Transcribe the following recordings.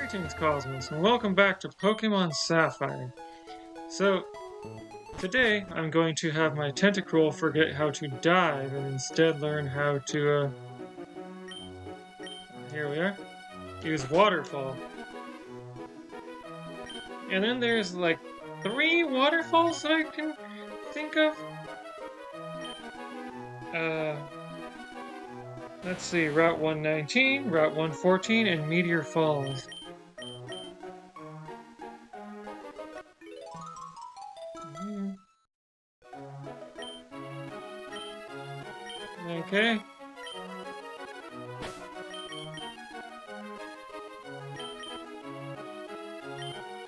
Greetings, Cosmos, and welcome back to Pokemon Sapphire. So, today I'm going to have my Tentacruel forget how to dive and instead learn how to, here we are, use Waterfall. And then there's like 3 waterfalls that I can think of. Let's see, Route 119, Route 114, and Meteor Falls. Okay.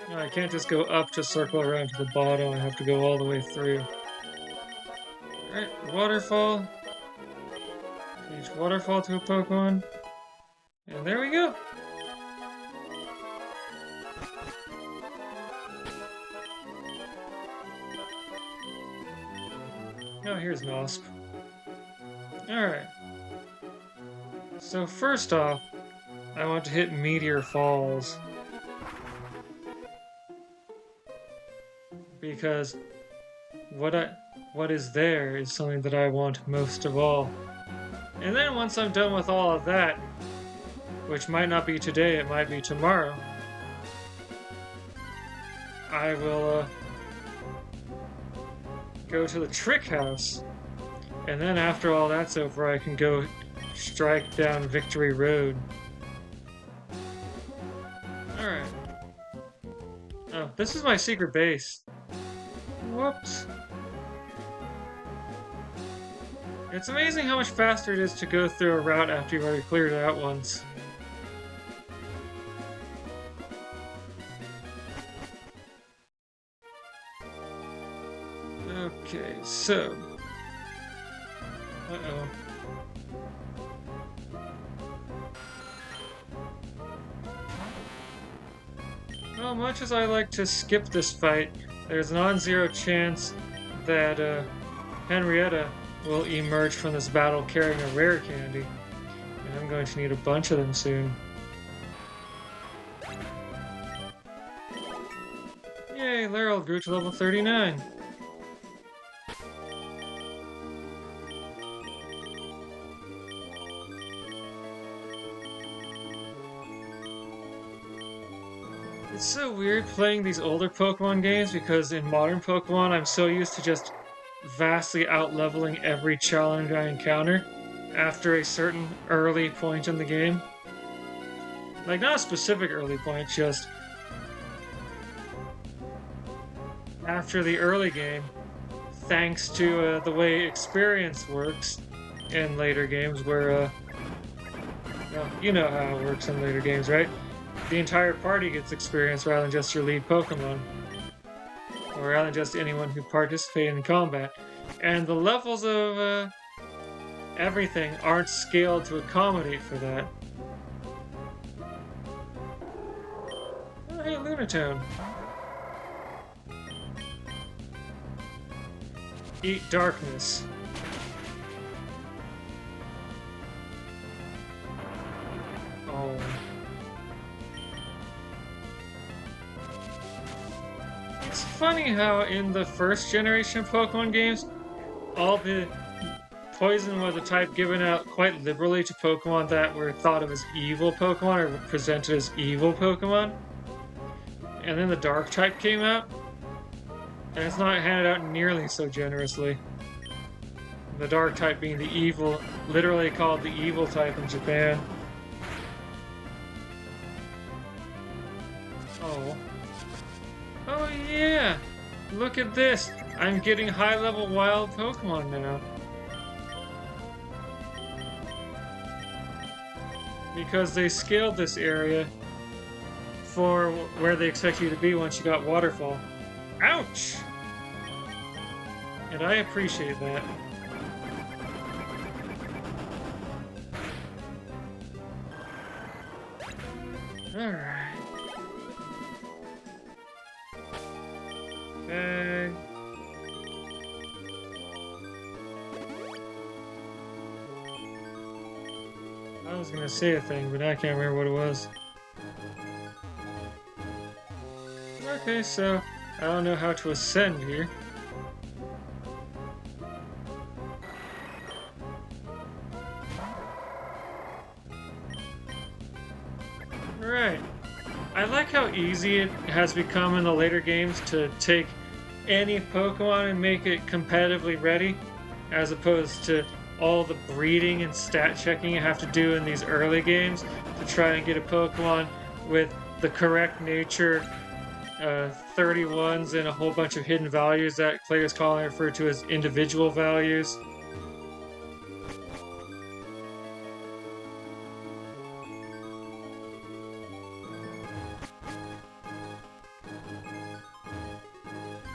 No, I can't just go up to circle around to the bottom. I have to go all the way through. Alright, waterfall. Teach waterfall to a Pokemon. And there we go. Oh, here's Nosp. Alright. So first off, I want to hit Meteor Falls. Because what is there is something that I want most of all. And then once I'm done with all of that, which might not be today, it might be tomorrow, I will go to the Trick House. And then after all that's over, I can go strike down Victory Road. Alright. Oh, this is my secret base. Whoops. It's amazing how much faster it is to go through a route after you've already cleared it out once. Okay, so... Uh-oh. Well, much as I like to skip this fight, there's a non-zero chance that Henrietta will emerge from this battle carrying a rare candy. And I'm going to need a bunch of them soon. Yay, Laryl grew to level 39. It's so weird playing these older Pokemon games because in modern Pokemon I'm so used to just vastly out-leveling every challenge I encounter after a certain early point in the game. Like, not a specific early point, just after the early game, thanks to the way experience works in later games where, well, you know how it works in later games, right? The entire party gets experience rather than just your lead Pokemon. Or rather than just anyone who participated in combat. And the levels of everything aren't scaled to accommodate for that. Oh, hey, Lunatone. Eat darkness. Oh. It's funny how in the first generation of Pokemon games, all the poison was a type given out quite liberally to Pokemon that were thought of as evil Pokemon or presented as evil Pokemon. And then the Dark type came out, and it's not handed out nearly so generously. The Dark type being the evil, literally called the evil type in Japan. Oh. Oh yeah! Look at this! I'm getting high-level wild Pokemon now. Because they scaled this area for where they expect you to be once you got Waterfall. Ouch! And I appreciate that. Alright. Okay. I was gonna say a thing, but I can't remember what it was. Okay, so I don't know how to ascend here. Right. I like how easy it has become in the later games to take any Pokemon and make it competitively ready, as opposed to all the breeding and stat checking you have to do in these early games to try and get a Pokemon with the correct nature, 31s, and a whole bunch of hidden values that players commonly refer to as individual values.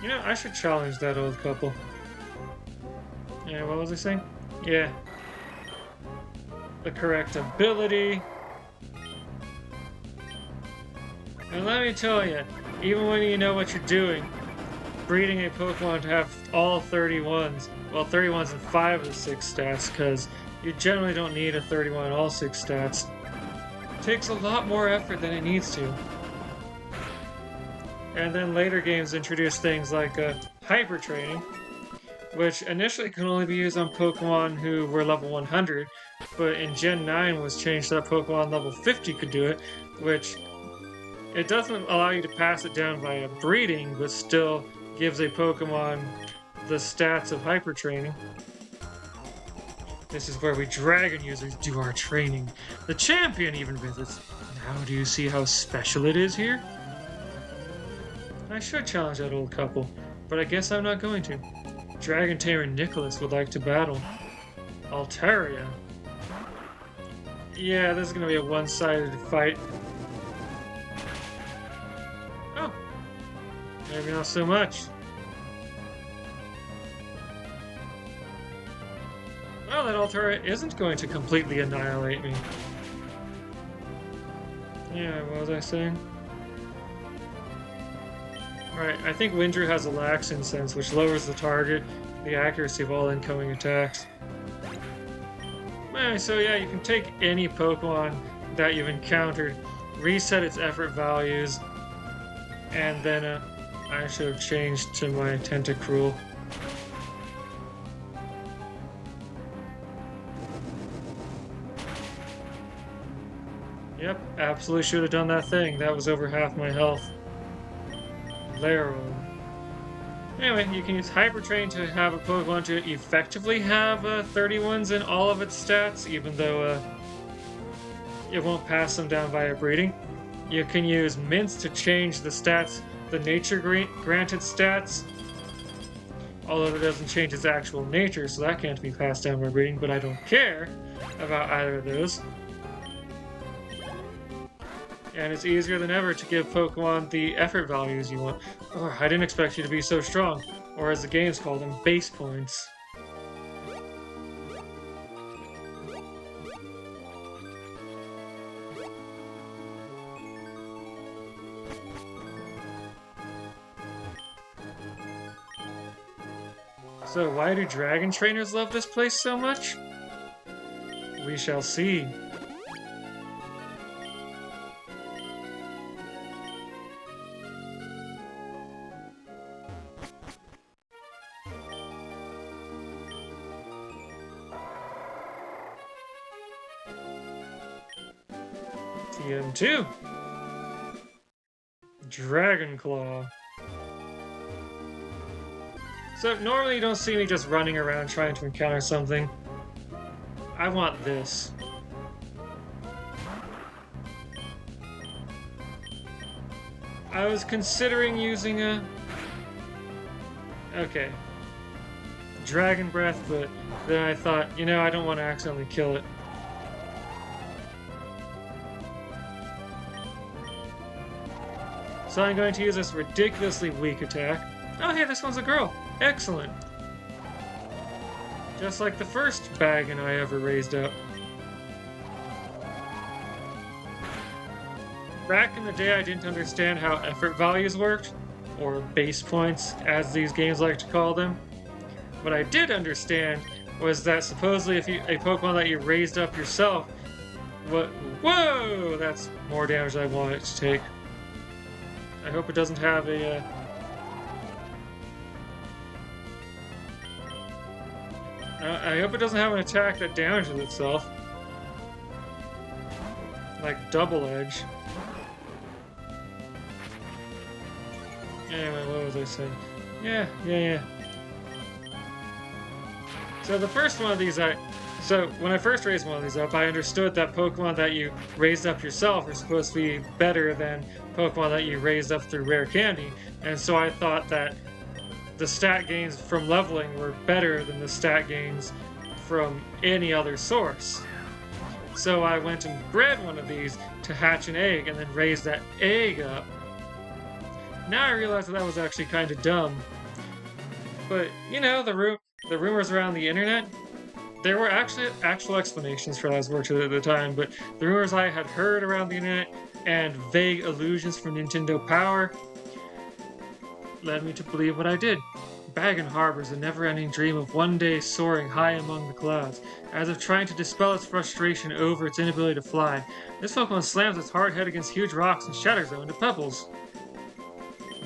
You know, I should challenge that old couple. Yeah, what was I saying? Yeah. The correct ability. And let me tell you, even when you know what you're doing, breeding a Pokemon to have all 31s, well, 31s and 5 of the 6 stats, because you generally don't need a 31 in all 6 stats, takes a lot more effort than it needs to. And then later games introduce things like Hyper Training, which initially could only be used on Pokemon who were level 100, but in Gen 9 was changed so that Pokemon level 50 could do it, which it doesn't allow you to pass it down via breeding, but still gives a Pokemon the stats of Hyper Training. This is where we dragon users do our training. The champion even visits. Now do you see how special it is here? I should challenge that old couple, but I guess I'm not going to. Dragon Tamer Nicholas would like to battle. Altaria. Yeah, this is gonna be a one-sided fight. Oh. Maybe not so much. Well, that Altaria isn't going to completely annihilate me. Yeah, what was I saying? Right, I think Windrew has a Lax Incense, which lowers the target, the accuracy of all incoming attacks. Anyway, so yeah, you can take any Pokemon that you've encountered, reset its effort values, and then I should have changed to my Tentacruel. Yep, absolutely should have done that thing. That was over half my health. Laro. Anyway, you can use Hyper Train to have a Pokemon to effectively have 31s in all of its stats, even though it won't pass them down via breeding. You can use Mints to change the stats, the nature granted stats, although it doesn't change its actual nature, so that can't be passed down by breeding, but I don't care about either of those. And it's easier than ever to give Pokemon the effort values you want. Oh, I didn't expect you to be so strong, or as the games call them, base points. So why do dragon trainers love this place so much? We shall see. TM2. Dragon Claw. So normally you don't see me just running around trying to encounter something. I want this. I was considering using okay, Dragon Breath, but then I thought, you know, I don't want to accidentally kill it. So I'm going to use this ridiculously weak attack. Oh, hey, this one's a girl. Excellent. Just like the first Bagon I ever raised up. Back in the day, I didn't understand how effort values worked, or base points, as these games like to call them. What I did understand was that supposedly if a Pokemon that you raised up yourself, whoa, that's more damage than I want it to take. I hope it doesn't have a... I hope it doesn't have an attack that damages itself. Like Double Edge. Anyway, what was I saying? Yeah. So the first one of these, so when I first raised one of these up, I understood that Pokemon that you raised up yourself are supposed to be better than Pokemon that you raised up through rare candy, and so I thought that the stat gains from leveling were better than the stat gains from any other source. So I went and bred one of these to hatch an egg and then raise that egg up. Now I realize that was actually kind of dumb. But, you know, the rumors around the internet, there were actually actual explanations for those works at the time, but the rumors I had heard around the internet and vague allusions from Nintendo Power led me to believe what I did. Bagon harbors a never-ending dream of one day soaring high among the clouds, as if trying to dispel its frustration over its inability to fly. This Pokemon slams its hard head against huge rocks and shatters them into pebbles.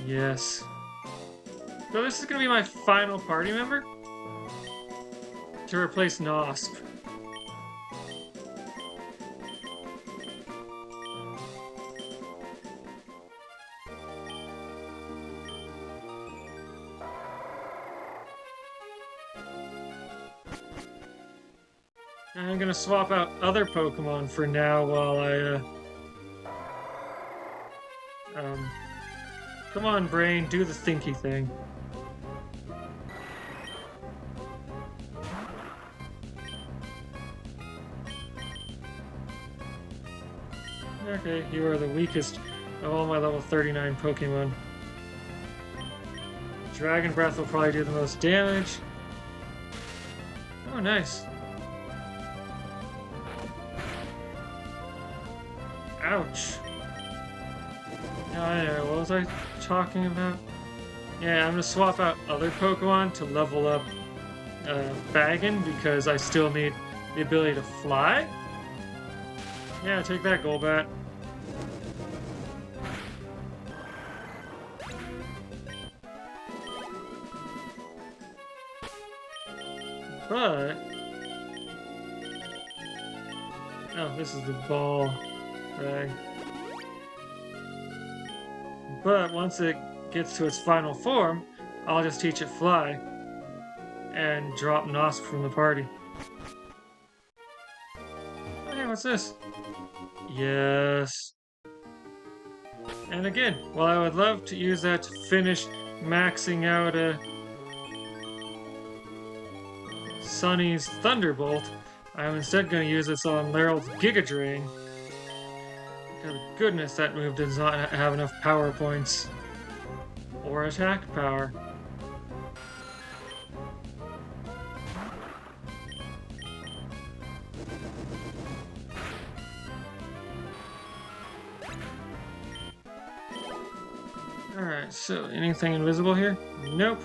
Yes. So this is going to be my final party member? To replace Nosp. I'm gonna swap out other Pokemon for now while I, come on, brain, do the thinky thing. Okay, you are the weakest of all my level 39 Pokemon. Dragon Breath will probably do the most damage. Oh, nice. Ouch. No, I know. What was I talking about? Yeah, I'm gonna swap out other Pokemon to level up Bagon because I still need the ability to fly. Yeah, take that, Golbat. But... oh, this is the ball bag. But once it gets to its final form, I'll just teach it Fly and drop Nosk from the party. Okay, what's this? Yes. And again, while I would love to use that to finish maxing out Sunny's Thunderbolt, I'm instead going to use this on Lerald's Giga Drain. Good goodness, that move does not have enough power points. Or attack power. Alright, so anything invisible here? Nope.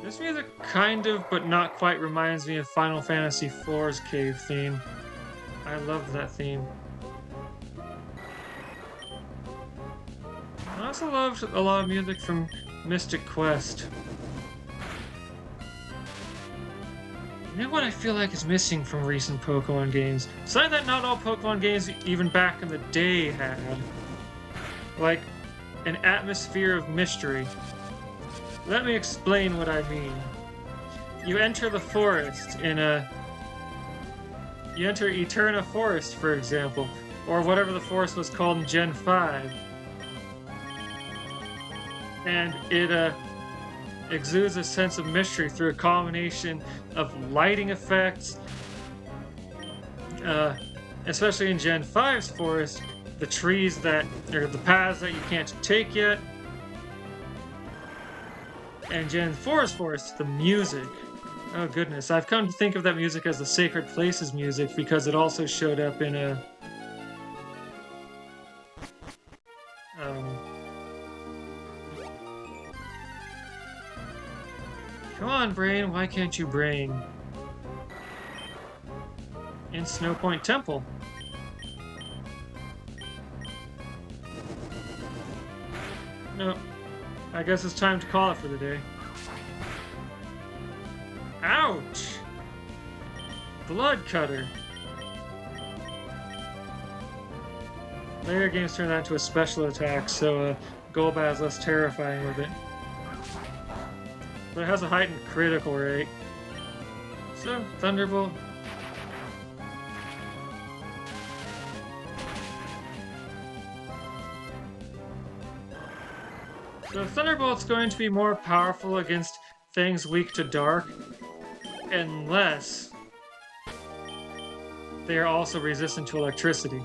This music kind of, but not quite, reminds me of Final Fantasy IV's cave theme. I love that theme. I also loved a lot of music from Mystic Quest. You know what I feel like is missing from recent Pokemon games? Something that not all Pokemon games, even back in the day, had. Like, an atmosphere of mystery. Let me explain what I mean. You enter the forest in you enter Eterna Forest, for example, or whatever the forest was called in Gen 5. And it exudes a sense of mystery through a combination of lighting effects, especially in Gen 5's forest, the trees that, or the paths that you can't take yet, and Gen 4's forest, the music. Oh goodness, I've come to think of that music as the Sacred Places music because it also showed up in come on, brain, why can't you brain? in Snow Point Temple. Nope. I guess it's time to call it for the day. Ouch! Blood Cutter. Later games turn that into a special attack, so Golbat is less terrifying with it. But it has a heightened critical rate. So, Thunderbolt. So Thunderbolt's going to be more powerful against things weak to dark, unless they are also resistant to electricity.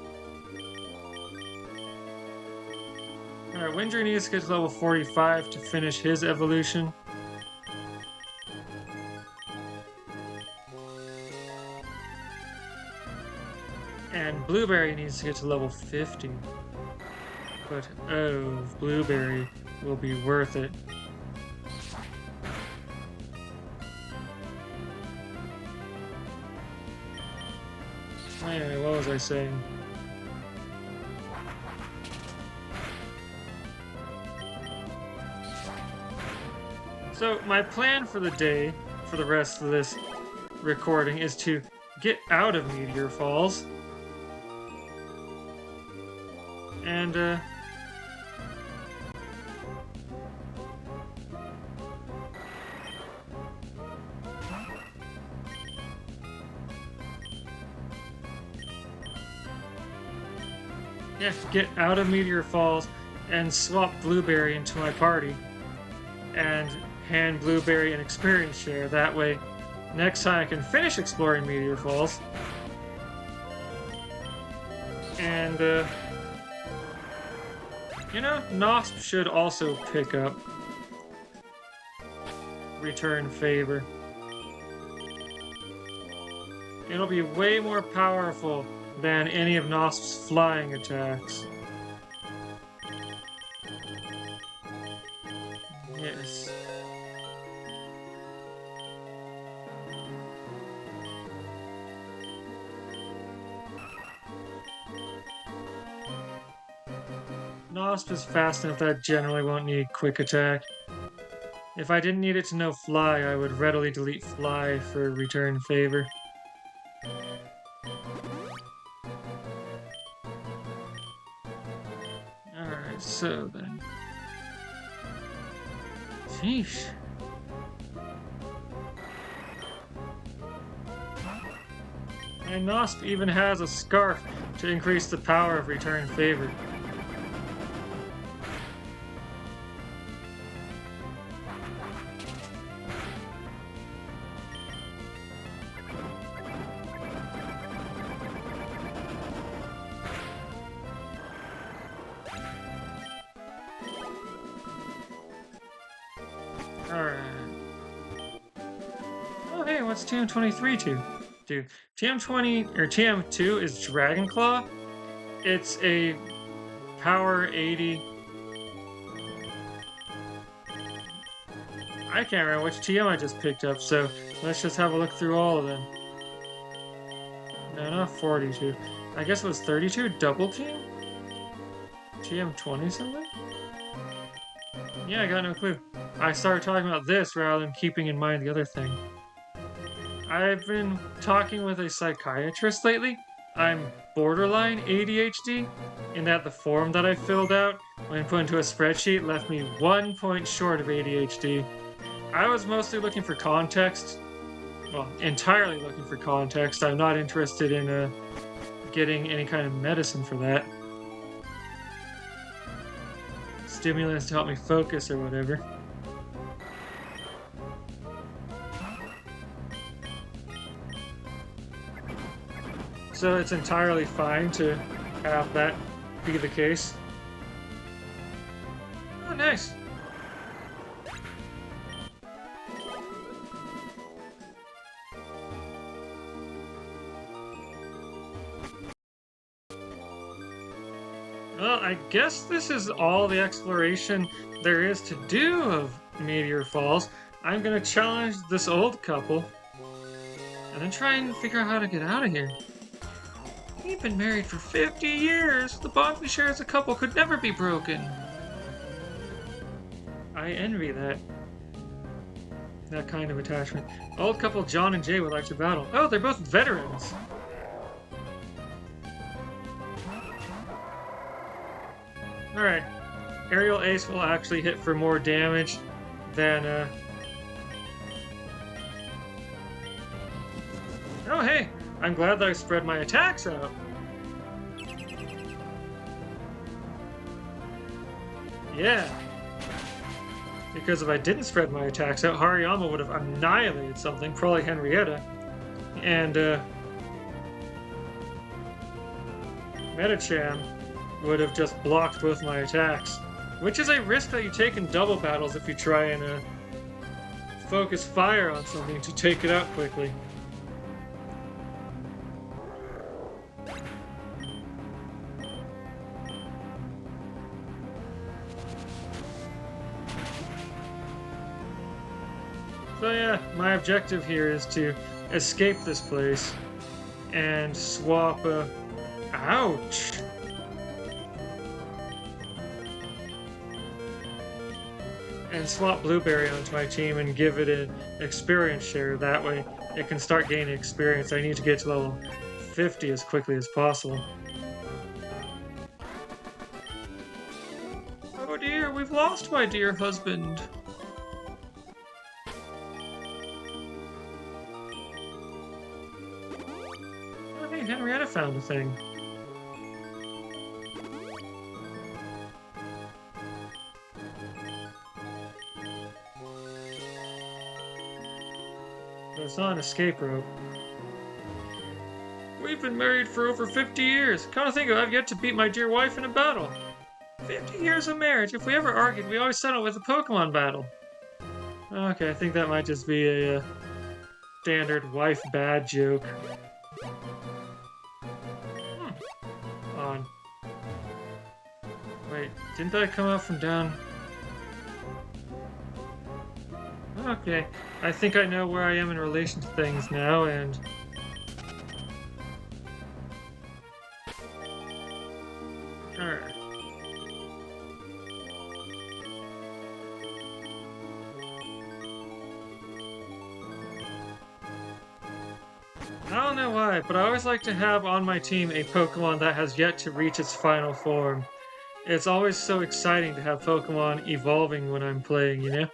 Alright, Windry needs to get to level 45 to finish his evolution. And Blueberry needs to get to level 50. But oh, Blueberry will be worth it. Anyway, what was I saying? So, my plan for the day, for the rest of this recording, is to get out of Meteor Falls. And, yeah, get out of Meteor Falls and swap Blueberry into my party. And hand Blueberry an experience share. That way, next time I can finish exploring Meteor Falls. And, you know, Nosp should also pick up Return Favor. It'll be way more powerful than any of Nosp's flying attacks. Yes. Nosp is fast enough that generally won't need quick attack. If I didn't need it to know Fly, I would readily delete Fly for Return Favor. Alright, so then. Sheesh. And Nosp even has a scarf to increase the power of Return Favor. Alright. Oh hey, what's TM23 do? TM2 is Dragon Claw. It's a power 80. I can't remember which TM I just picked up, so let's just have a look through all of them. No, not 42. I guess it was 32 double team? TM20 something? Yeah, I got no clue. I started talking about this rather than keeping in mind the other thing. I've been talking with a psychiatrist lately. I'm borderline ADHD, in that the form that I filled out when put into a spreadsheet left me 1 point short of ADHD. I was mostly looking for context. Well, entirely looking for context. I'm not interested in getting any kind of medicine for that. Stimulants to help me focus or whatever. So it's entirely fine to have that be the case. Oh, nice. Well, I guess this is all the exploration there is to do of Meteor Falls. I'm gonna challenge this old couple and then try and figure out how to get out of here. We've been married for 50 years. The bond we share as a couple could never be broken. I envy that kind of attachment. Old couple John and Jay would like to battle. Oh, they're both veterans. Alright. Aerial Ace will actually hit for more damage than, Oh, hey! I'm glad that I spread my attacks out. Yeah. Because if I didn't spread my attacks out, Hariyama would have annihilated something, probably Henrietta. And, Metachan would have just blocked both my attacks. Which is a risk that you take in double battles if you try and, focus fire on something to take it out quickly. So yeah, my objective here is to escape this place and swap, ouch! And swap Blueberry onto my team and give it an experience share. That way it can start gaining experience. I need to get to level 50 as quickly as possible. Oh dear, we've lost my dear husband. Henrietta found a thing. But it's not an escape rope. We've been married for over 50 years. Come to think of it, I've yet to beat my dear wife in a battle. 50 years of marriage. If we ever argued, we always settle with a Pokemon battle. Okay, I think that might just be a standard wife bad joke. Wait, didn't I come out from down? Okay, I think I know where I am in relation to things now, and... Alright. I don't know why, but I always like to have on my team a Pokemon that has yet to reach its final form. It's always so exciting to have Pokemon evolving when I'm playing, you know?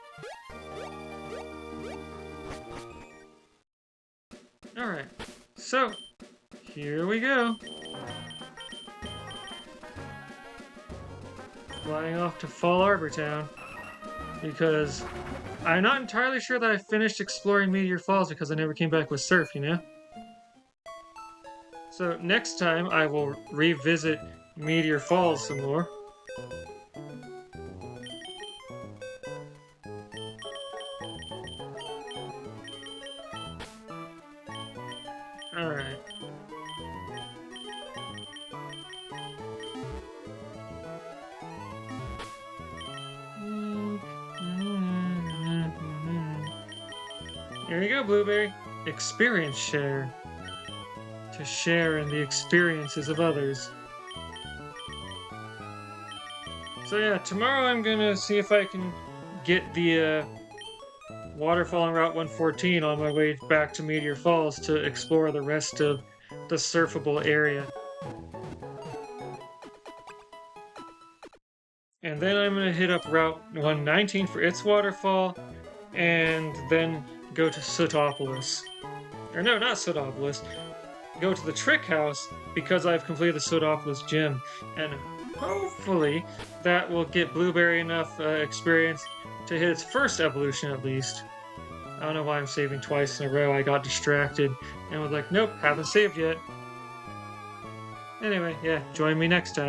Alright, so, here we go. Flying off to Fallarbor Town, because I'm not entirely sure that I finished exploring Meteor Falls because I never came back with Surf, you know? So next time I will revisit Meteor Falls some more. Alright. Here you go, Blueberry. Experience share. To share in the experiences of others. So yeah, tomorrow I'm gonna see if I can get the waterfall on Route 114 on my way back to Meteor Falls to explore the rest of the surfable area. And then I'm gonna hit up Route 119 for its waterfall, and then go to Sootopolis. Or no, not Sootopolis. Go to the Trick House because I've completed the Sootopolis gym, and hopefully that will get Blueberry enough experience to hit its first evolution at least. I don't know why I'm saving twice in a row. I got distracted and was like, nope, haven't saved yet. Anyway, yeah, join me next time.